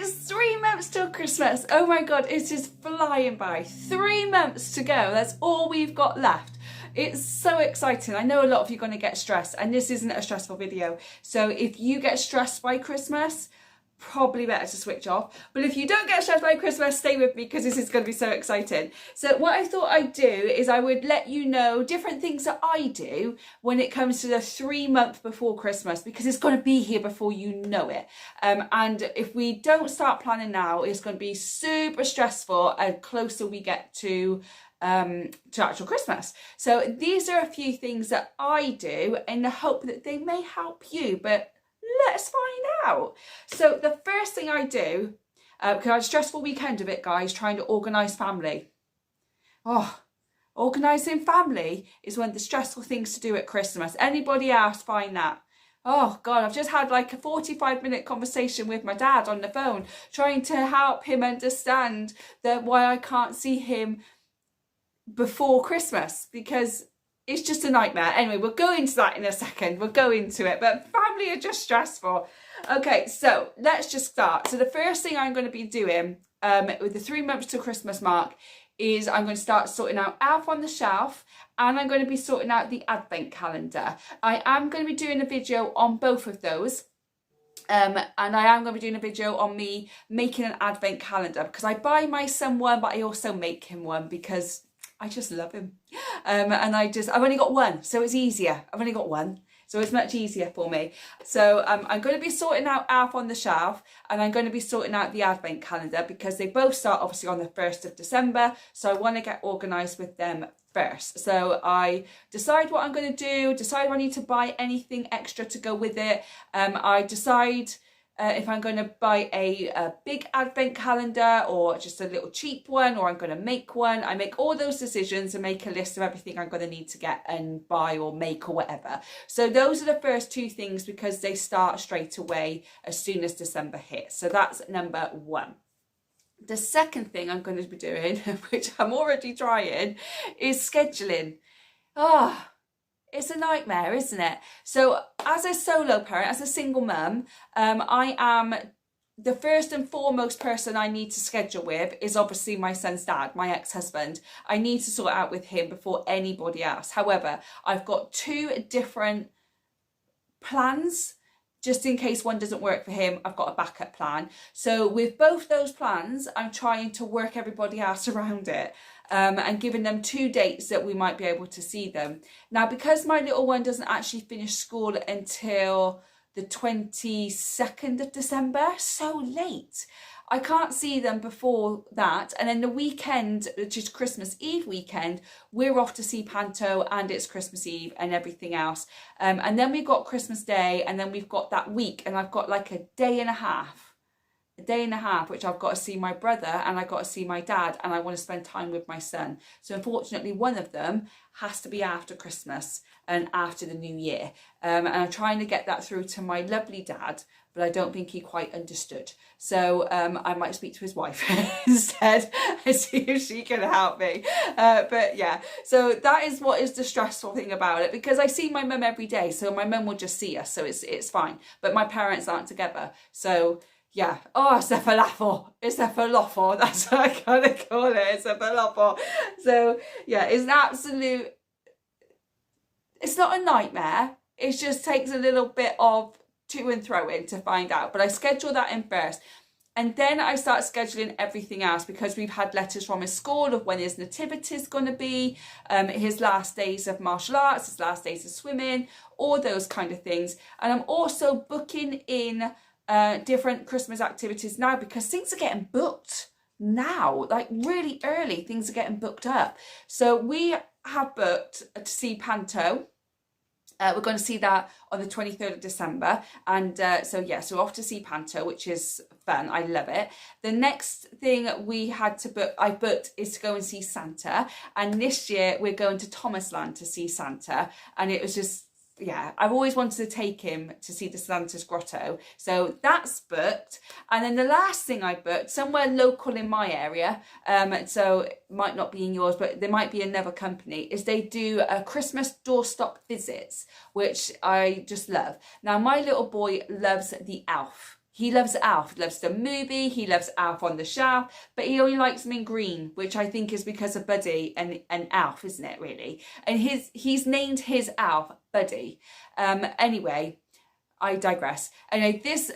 It's 3 months till Christmas. Oh my God, it is flying by. 3 months to go. That's all we've got left. It's so exciting. I know a lot of you are going to get stressed, and this isn't a stressful video. So if you get stressed by Christmas, probably better to switch off. But if you don't get stressed by Christmas, stay with me because this is going to be so exciting. So what I thought I'd do is I would let you know different things that I do when it comes to the 3 month before Christmas, because it's going to be here before you know it. And if we don't start planning now, it's going to be super stressful the closer we get to actual Christmas. So these are a few things that I do in the hope that they may help you, but let's find out. So the first thing I do, because I had a stressful weekend of it, guys, trying to organise family. Oh, organising family is one of the stressful things to do at Christmas. Anybody else find that? Oh God, I've just had like a 45-minute conversation with my dad on the phone, trying to help him understand why I can't see him before Christmas, because it's just a nightmare. Anyway, we'll go into that in a second. We'll go into it, but family are just stressful. Okay, so let's just start. So the first thing I'm going to be doing with the 3 months to Christmas mark is I'm going to start sorting out Elf on the Shelf, and I'm going to be sorting out the Advent calendar. I am going to be doing a video on both of those. And I am going to be doing a video on me making an Advent calendar, because I buy my son one, but I also make him one because I just love him. And I've only got one, so it's easier. I've only got one, so it's much easier for me. So I'm going to be sorting out Elf on the Shelf, and I'm going to be sorting out the Advent calendar, because they both start obviously on the 1st of December. So I want to get organised with them first. So I decide what I'm going to do, decide if I need to buy anything extra to go with it. I decide if I'm going to buy a big Advent calendar or just a little cheap one, or I'm going to make one. I make all those decisions and make a list of everything I'm going to need to get and buy or make or whatever. So those are the first two things, because they start straight away as soon as December hits. So that's number one. The second thing I'm going to be doing, which I'm already trying, is scheduling. Oh, it's a nightmare, isn't it? So as a solo parent, as a single mum, I am the first and foremost person I need to schedule with is obviously my son's dad, my ex-husband. I need to sort out with him before anybody else. However, I've got 2 different plans. Just in case one doesn't work for him, I've got a backup plan. So with both those plans, I'm trying to work everybody else around it. And giving them 2 dates that we might be able to see them. Now, because my little one doesn't actually finish school until the 22nd of December, so late, I can't see them before that. And then the weekend, which is Christmas Eve weekend, we're off to see Panto, and it's Christmas Eve and everything else. And then we've got Christmas Day, and then we've got that week, and I've got like a day and a half, which I've got to see my brother and I've got to see my dad, and I want to spend time with my son. So unfortunately, one of them has to be after Christmas and after the new year. And I'm trying to get that through to my lovely dad, but I don't think he quite understood. So I might speak to his wife instead and see if she can help me. But yeah, so that is what is the stressful thing about it, because I see my mum every day, so my mum will just see us, so it's fine. But my parents aren't together, so yeah. Oh, it's a falafel. It's a falafel. That's what I kind of call it. It's a falafel. So yeah, it's an absolute, it's not a nightmare. It just takes a little bit of to and fro in to find out. But I schedule that in first. And then I start scheduling everything else, because we've had letters from his school of when his nativity is going to be, his last days of martial arts, his last days of swimming, all those kind of things. And I'm also booking in different Christmas activities now, because things are getting booked now, like really early. Things are getting booked up. So we have booked to see Panto. We're going to see that on the 23rd of December. And so we're off to see Panto, which is fun. I love it. The next thing I booked is to go and see Santa. And this year we're going to Thomasland to see Santa. And it was just, yeah, I've always wanted to take him to see the Santa's Grotto. So that's booked. And then the last thing I booked, somewhere local in my area, so it might not be in yours, but there might be another company, is they do a Christmas doorstop visits, which I just love. Now, my little boy loves the Elf he loves Alf. He loves the movie. He loves Alf on the Shelf, but he only likes them in green, which I think is because of Buddy and Alf, isn't it, really? And he's named his Alf Buddy. Anyway, I digress. Anyway, this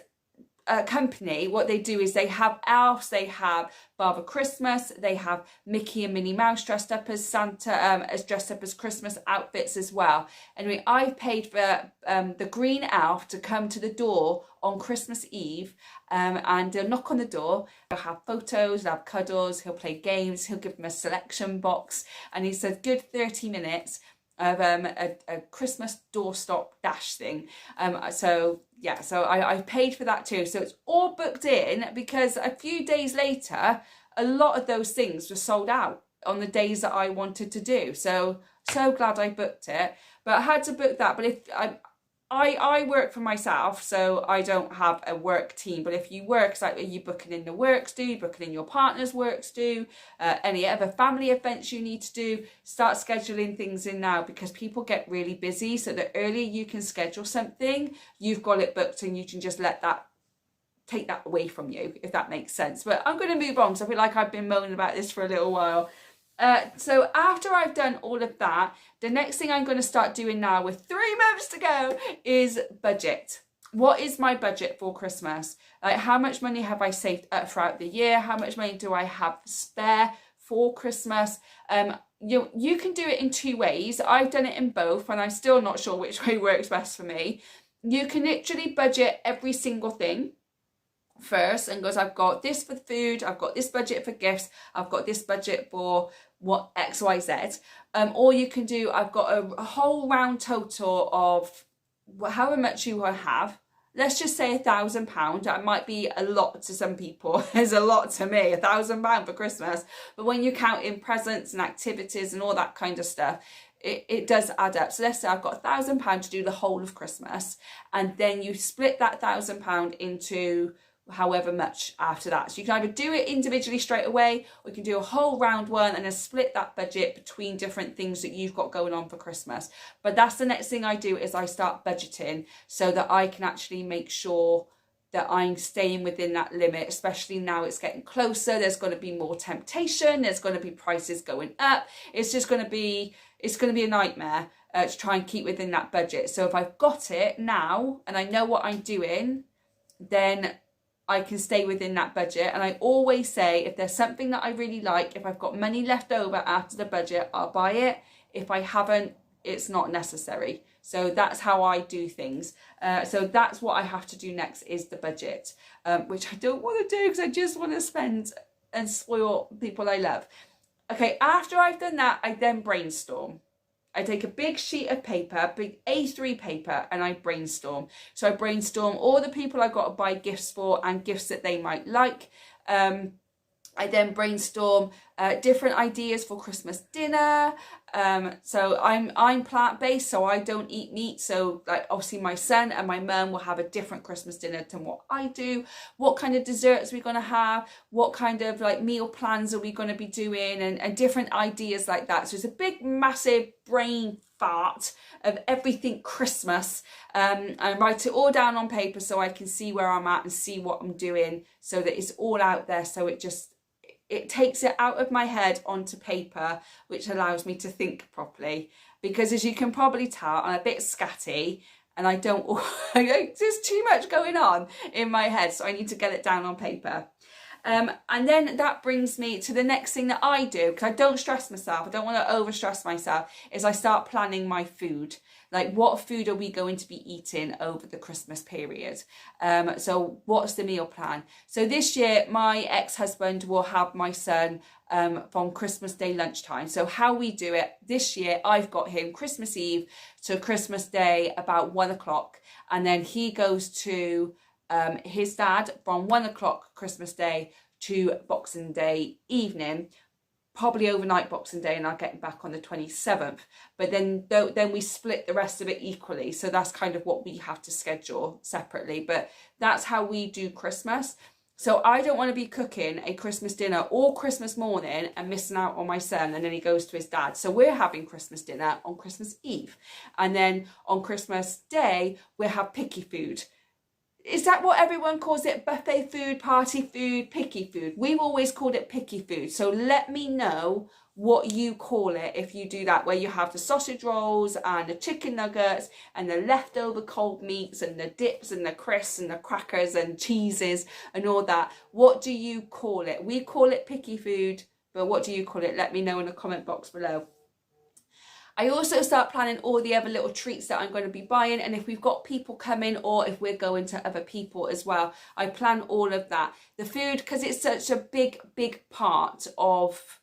company, what they do is they have elves, they have Father Christmas, they have Mickey and Minnie Mouse dressed up as Santa, as dressed up as Christmas outfits as well. Anyway, I've paid for the green elf to come to the door on Christmas Eve, and he'll knock on the door, he'll have photos, he'll have cuddles, he'll play games, he'll give them a selection box, and he said good 30 minutes of a Christmas doorstop dash thing. So yeah, so I paid for that too. So it's all booked in, because a few days later, a lot of those things were sold out on the days that I wanted to do. So glad I booked it. But I had to book that. But if I work for myself, so I don't have a work team. But if you work, it's like, are you booking in the works do? You booking in your partner's works do? Any other family events you need to do? Start scheduling things in now, because people get really busy. So the earlier you can schedule something, you've got it booked, and you can just take that away from you, if that makes sense. But I'm going to move on, because I feel like I've been moaning about this for a little while. So after I've done all of that, the next thing I'm going to start doing now, with 3 months to go, is budget. What is my budget for Christmas? Like, how much money have I saved up throughout the year? How much money do I have spare for Christmas? You can do it in 2 ways. I've done it in both, and I'm still not sure which way works best for me. You can literally budget every single thing first, and goes, I've got this for food, I've got this budget for gifts, I've got this budget for what XYZ. Or you can do, I've got a whole round total of however much you have. Let's just say £1,000. That might be a lot to some people. It's a lot to me, £1,000 for Christmas. But when you count in presents and activities and all that kind of stuff, it does add up. So let's say I've got £1,000 to do the whole of Christmas, and then you split that £1,000 into however much after that. So you can either do it individually straight away, or you can do a whole round one and then split that budget between different things that you've got going on for Christmas. But that's the next thing I do, is I start budgeting, so that I can actually make sure that I'm staying within that limit, especially now it's getting closer. There's going to be more temptation, there's going to be prices going up. It's going to be a nightmare to try and keep within that budget. So if I've got it now and I know what I'm doing, then I can stay within that budget. And I always say, if there's something that I really like, if I've got money left over after the budget, I'll buy it. If I haven't, it's not necessary. So that's how I do things. So that's what I have to do next, is the budget, which I don't want to do, because I just want to spend and spoil people I love. Okay, after I've done that, I then brainstorm. I take a big sheet of paper, big A3 paper, and I brainstorm. So I brainstorm all the people I've got to buy gifts for and gifts that they might like. I then brainstorm different ideas for Christmas dinner. So I'm plant-based, so I don't eat meat. So like, obviously my son and my mum will have a different Christmas dinner than what I do. What kind of desserts are we going to have? What kind of like meal plans are we going to be doing? And different ideas like that. So it's a big, massive brain fart of everything Christmas. I write it all down on paper so I can see where I'm at and see what I'm doing, so that it's all out there. So it takes it out of my head onto paper, which allows me to think properly. Because as you can probably tell, I'm a bit scatty, and I don't, there's too much going on in my head, so I need to get it down on paper. And then that brings me to the next thing that I do, because I don't stress myself, I don't want to over stress myself, is I start planning my food. Like, what food are we going to be eating over the Christmas period? So what's the meal plan? So this year, my ex-husband will have my son from Christmas Day lunchtime. So how we do it this year, I've got him Christmas Eve to Christmas Day about 1 o'clock. And then he goes to his dad from 1 o'clock Christmas Day to Boxing Day evening, probably overnight Boxing Day, and I'll get back on the 27th. But then we split the rest of it equally. So that's kind of what we have to schedule separately. But that's how we do Christmas. So I don't want to be cooking a Christmas dinner all Christmas morning and missing out on my son, and then he goes to his dad. So we're having Christmas dinner on Christmas Eve. And then on Christmas Day, we'll have picky food. is that what everyone calls it? Buffet food, party food, picky food? We've always called it picky food. So let me know what you call it if you do that, where you have the sausage rolls and the chicken nuggets and the leftover cold meats and the dips and the crisps and the crackers and cheeses and all that. What do you call it? We call it picky food, but what do you call it? Let me know in the comment box below. I also start planning all the other little treats that I'm going to be buying, and if we've got people coming or if we're going to other people as well, I plan all of that. The food, because it's such a big part of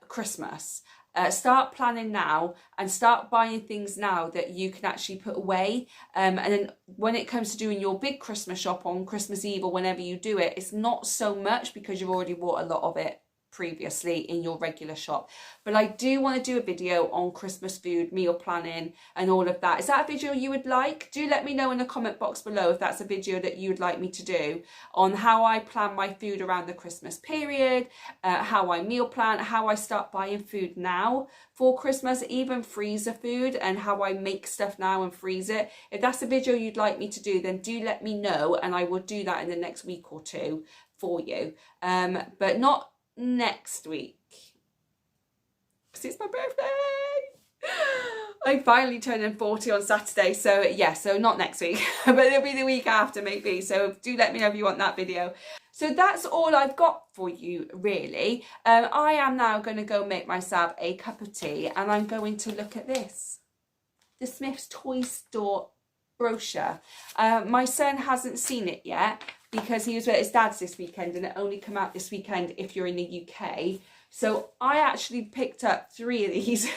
Christmas. Start planning now and start buying things now that you can actually put away. And then when it comes to doing your big Christmas shop on Christmas Eve or whenever you do it, it's not so much because you've already bought a lot of it previously in your regular shop. But I do want to do a video on Christmas food, meal planning and all of that. Is that a video you would like? Do let me know in the comment box below if that's a video that you would like me to do on how I plan my food around the Christmas period, how I meal plan, how I start buying food now for Christmas, even freezer food, and how I make stuff now and freeze it. If that's a video you'd like me to do, then do let me know and I will do that in the next week or two for you. But not next week because it's my birthday. I'm finally turning 40 on Saturday, so yeah, so not next week but it'll be the week after maybe, so do let me know if you want that video. So that's all I've got for you really. I am now going to go make myself a cup of tea and I'm going to look at this, the Smith's Toy Store brochure. My son hasn't seen it yet because he was at his dad's this weekend and it only come out this weekend if you're in the UK. So I actually picked up 3 of these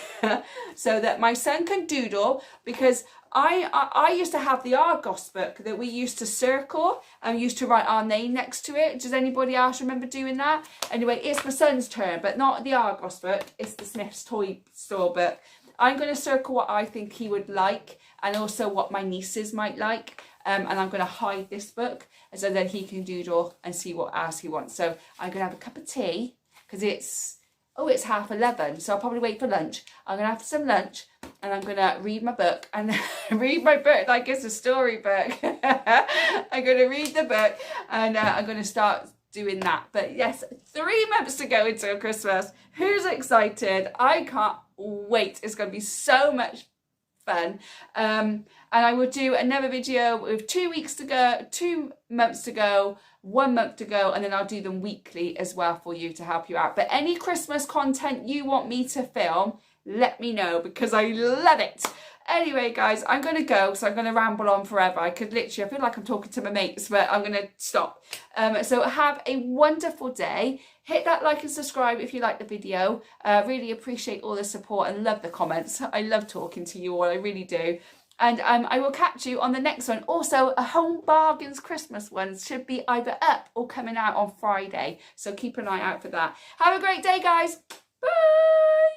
so that my son can doodle, because I used to have the Argos book that we used to circle and used to write our name next to it. Does anybody else remember doing that? Anyway, it's my son's turn, but not the Argos book, it's the Smith's Toy Store book. I'm going to circle what I think he would like and also what my nieces might like. And I'm going to hide this book so that he can doodle and see what else he wants. So I'm going to have a cup of tea because it's 11:30, so I'll probably wait for lunch. I'm going to have some lunch and I'm going to read my book and read my book like it's a storybook. I'm going to read the book and I'm going to start doing that. But yes, 3 months to go until Christmas. Who's excited? I can't wait. It's going to be so much fun. And I will do another video with 2 weeks to go, 2 months to go, 1 month to go, and then I'll do them weekly as well for you to help you out. But any Christmas content you want me to film, let me know because I love it. Anyway, guys, I'm going to go, so I'm going to ramble on forever. I feel like I'm talking to my mates, but I'm going to stop. So have a wonderful day. Hit that like and subscribe if you like the video. Really appreciate all the support and love the comments. I love talking to you all, I really do. And I will catch you on the next one. Also, a Home Bargains Christmas one should be either up or coming out on Friday. So keep an eye out for that. Have a great day, guys. Bye.